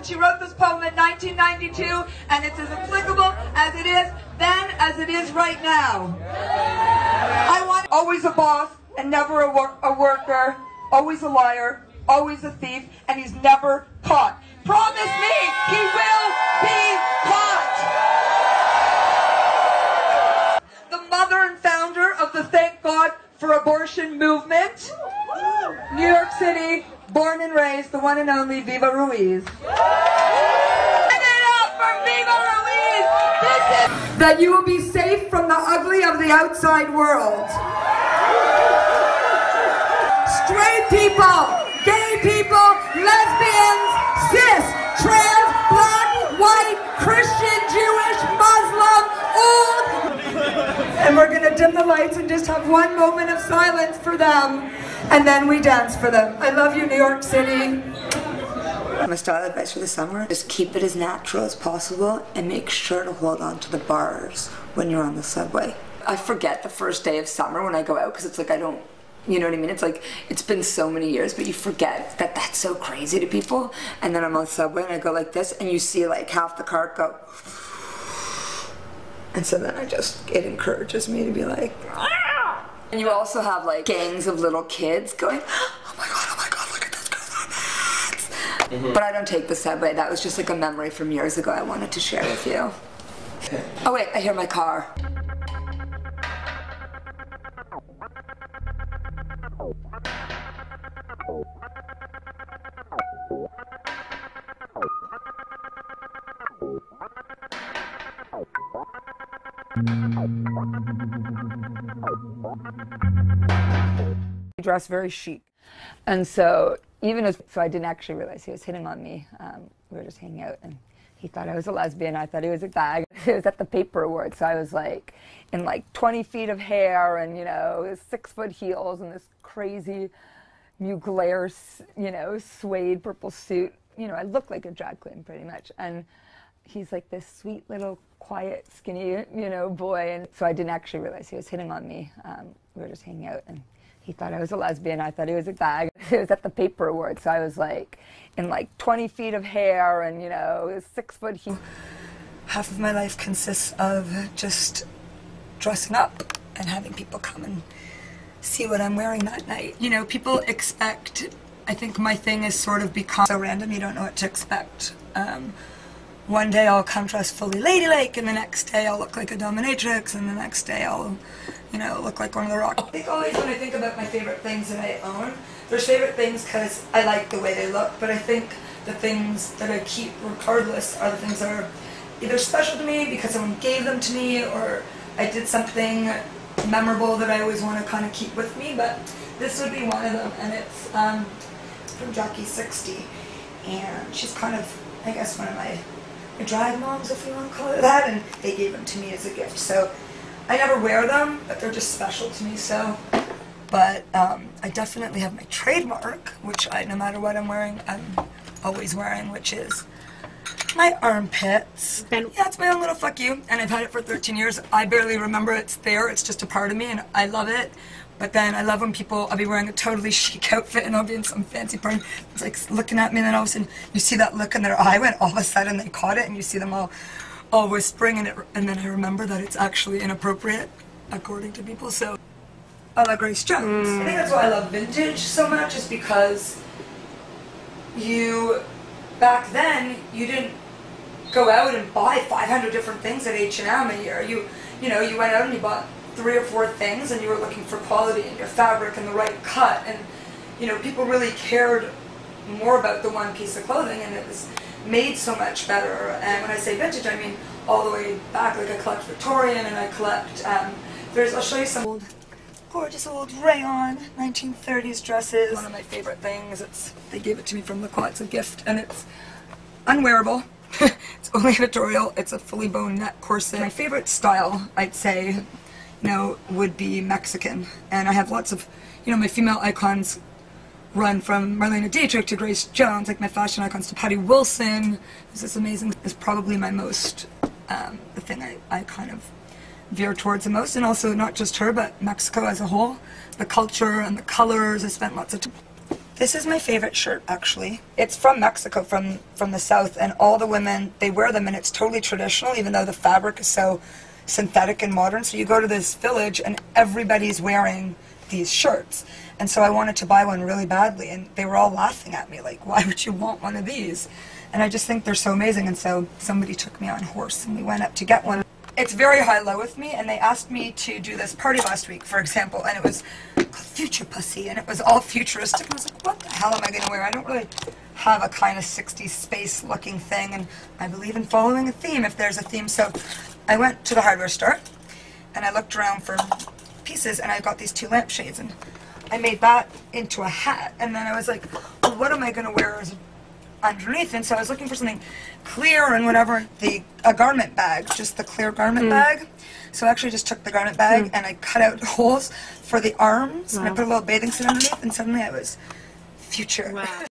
and she wrote this poem in 1992, and it's as applicable as it is then as it is right now. I want always a boss and never a worker, always a liar, always a thief, and he's never caught. Promise me he will be caught. The mother and founder of the Thank God for Abortion movement, New York City, born and raised, the one and only Viva Ruiz. Give it up for Viva Ruiz! That you will be safe from the ugly of the outside world. Straight people, gay people, lesbians, cis, trans, black, white, Christian, Jewish, Muslim, old. And we're going to dim the lights and just have one moment of silence for them. And then we dance for them. I love you, New York City. My style advice for the summer is keep it as natural as possible and make sure to hold on to the bars when you're on the subway. I forget the first day of summer when I go out because it's like I don't, you know what I mean? It's like, it's been so many years, but you forget that that's so crazy to people. And then I'm on the subway and I go like this and you see like half the cart go. And so then it encourages me to be like, ah! And you also have like gangs of little kids going, oh my God, look at those girls on hats. But I don't take the subway. That was just like a memory from years ago I wanted to share with you. Oh wait, I hear my car. He dressed very chic, and so I didn't actually realize he was hitting on me. We were just hanging out, and he thought I was a lesbian. I thought he was a fag. It was at the paper award, so I was like in like 20 feet of hair, and you know, 6-foot heels, and this crazy Mugler, you know, suede purple suit. You know, I looked like a drag queen pretty much, and he's like this sweet little quiet, skinny, you know, boy, and so I didn't actually realize he was hitting on me. We were just hanging out, and he thought I was a lesbian. I thought he was a fag. It was at the paper award, so I was like in like 20 feet of hair, and you know, 6-foot heels. Half of my life consists of just dressing up and having people come and see what I'm wearing that night. You know, people expect, I think my thing is sort of become so random, you don't know what to expect. One day I'll come dressed fully ladylike, and the next day I'll look like a dominatrix, and the next day I'll, you know, look like one of the rock. I think always when I think about my favorite things that I own, there's favorite things because I like the way they look, but I think the things that I keep regardless are the things that are either special to me because someone gave them to me, or I did something memorable that I always want to kind of keep with me. But this would be one of them, and it's from Jackie 60, and she's kind of, I guess, one of my drag moms, if you want to call it that, and they gave them to me as a gift. So I never wear them, but they're just special to me. So, but I definitely have my trademark, which no matter what I'm wearing, I'm always wearing, which is my armpits. Yeah, it's my own little fuck you, and I've had it for 13 years. I barely remember it's there. It's just a part of me, and I love it. But then I love when I'll be wearing a totally chic outfit and I'll be in some fancy party. It's like looking at me, and then all of a sudden you see that look in their eye when all of a sudden they caught it, and you see them all whispering, and then I remember that it's actually inappropriate according to people. So I like Grace Jones. I think that's why I love vintage so much, is because back then you didn't go out and buy 500 different things at H&M a year. You went out and you bought 3 or 4 things, and you were looking for quality in your fabric and the right cut, and you know, people really cared more about the one piece of clothing, and it was made so much better. And when I say vintage, I mean all the way back. Like I collect Victorian, and I collect I'll show you some gorgeous old rayon 1930s dresses. One of my favorite things. They gave it to me from the Quad. It's a gift, and it's unwearable. It's only editorial. It's a fully bone net corset. My favorite style, I'd say, would be Mexican. And I have lots of, my female icons run from Marlene Dietrich to Grace Jones, like my fashion icons to Patty Wilson. This is amazing. It's probably my most, the thing I kind of veer towards the most. And also not just her, but Mexico as a whole. The culture and the colors. I spent lots of time. This is my favorite shirt, actually. It's from Mexico, from the south, and all the women, they wear them, and it's totally traditional, even though the fabric is so synthetic and modern. So you go to this village and everybody's wearing these shirts, and so I wanted to buy one really badly, and they were all laughing at me like, why would you want one of these? And I just think they're so amazing. And so somebody took me on horse and we went up to get one. It's very high-low with me, and they asked me to do this party last week, for example, and it was called Future Pussy, and it was all futuristic. I was like, what the hell am I going to wear? I don't really have a kind of 60s space-looking thing, and I believe in following a theme if there's a theme. So I went to the hardware store, and I looked around for pieces, and I got these 2 lampshades, and I made that into a hat. And then I was like, well, what am I going to wear as underneath? And so I was looking for something clear and whatever, a garment bag, just the clear garment bag. So I actually just took the garment bag and I cut out holes for the arms, and I put a little bathing suit underneath, and suddenly I was future. Wow.